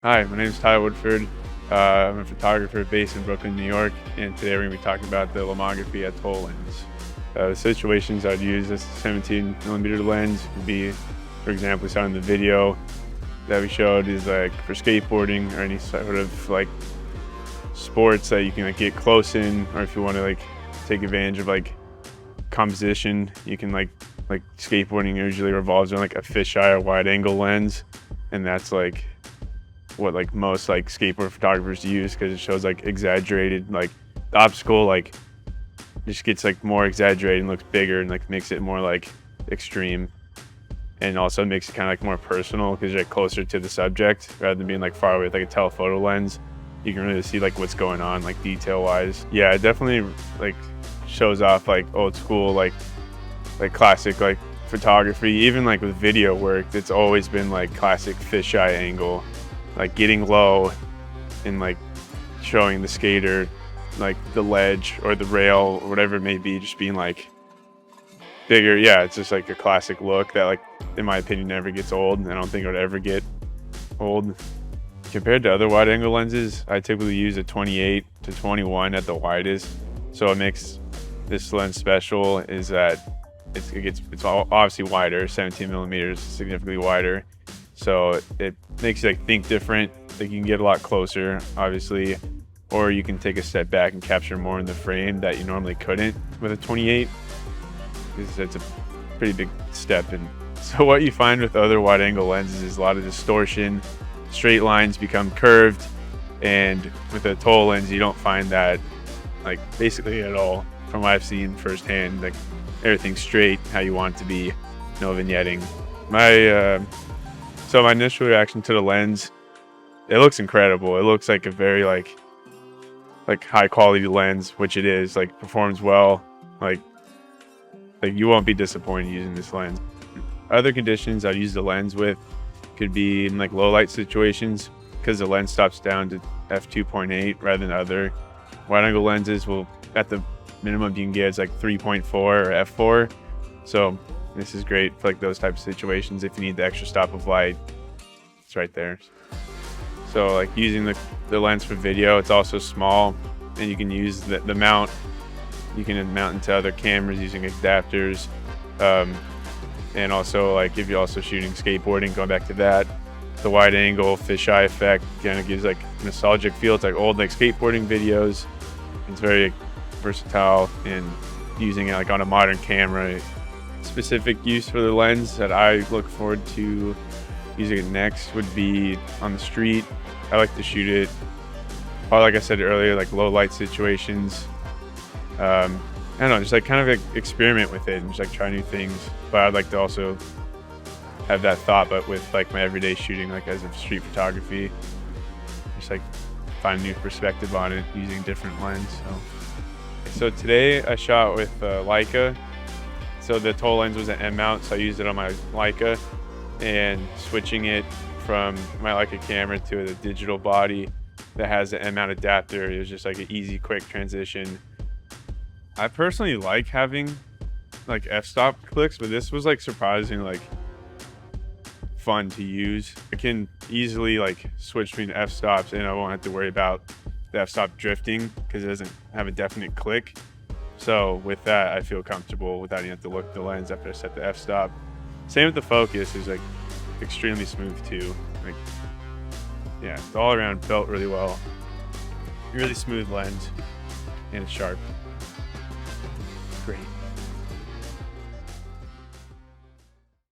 Hi, my name is Tyler Woodford. I'm a photographer based in Brooklyn, New York, and today we're going to be talking about the Lomography Atoll lens. The situations I'd use this 17mm lens would be, for example, we saw in the video that we showed, is like for skateboarding or any sort of like sports that you can like get close in, or if you want to like take advantage of like composition, you can like skateboarding usually revolves around like a fisheye or wide angle lens, and that's like what like most like skateboard photographers use because it shows like exaggerated, like the obstacle like just gets like more exaggerated and looks bigger and like makes it more like extreme, and also makes it kind of like more personal because you're like closer to the subject rather than being like far away with like a telephoto lens. You can really see like what's going on like detail wise. Yeah, it definitely like shows off like old school like classic like photography. Even like with video work, it's always been like classic fisheye angle, like getting low and like showing the skater like the ledge or the rail or whatever it may be, just being like bigger. Yeah, it's just like a classic look that like in my opinion never gets old, and I don't think it would ever get old. Compared to other wide angle lenses, I typically use a 28 to 21 at the widest. So what makes this lens special is that it's obviously wider. 17mm is significantly wider, so it makes you like think different. Like you can get a lot closer, obviously, or you can take a step back and capture more in the frame that you normally couldn't with a 28. It's a pretty big step. And so what you find with other wide angle lenses is a lot of distortion. Straight lines become curved, and with a Atoll lens you don't find that like basically at all. From what I've seen firsthand, like everything's straight how you want it to be, no vignetting. So my initial reaction to the lens, it looks incredible. It looks like a very like high quality lens, which it is. Like performs well. Like you won't be disappointed using this lens. Other conditions I'd use the lens with could be in like low light situations, because the lens stops down to f2.8 rather than other wide angle lenses will, at the minimum you can get is like 3.4 or f4. So this is great for like those types of situations. If you need the extra stop of light, it's right there. So like using the lens for video, it's also small, and you can use the mount. You can mount into other cameras using adapters. And also like if you're also shooting skateboarding, going back to that, the wide angle fisheye effect kind of gives like a nostalgic feel. It's like old like skateboarding videos. It's very versatile, and using it like on a modern camera. Specific use for the lens that I look forward to using it next would be on the street. I like to shoot it, or like I said earlier, like low light situations. I don't know, just like kind of like experiment with it and just like try new things. But I'd like to also have that thought, but with like my everyday shooting, like as of street photography, just like find a new perspective on it using different lens. So today I shot with Leica. So the Atoll lens was an M mount, so I used it on my Leica, and switching it from my Leica camera to a digital body that has an M mount adapter, it was just like an easy, quick transition. I personally like having like f-stop clicks, but this was like surprisingly like fun to use. I can easily like switch between f-stops, and I won't have to worry about the f-stop drifting because it doesn't have a definite click. So with that, I feel comfortable without even have to look at the lens after I set the f-stop. Same with the focus, is like extremely smooth too. Like yeah, it's all around felt really well. Really smooth lens, and it's sharp. Great.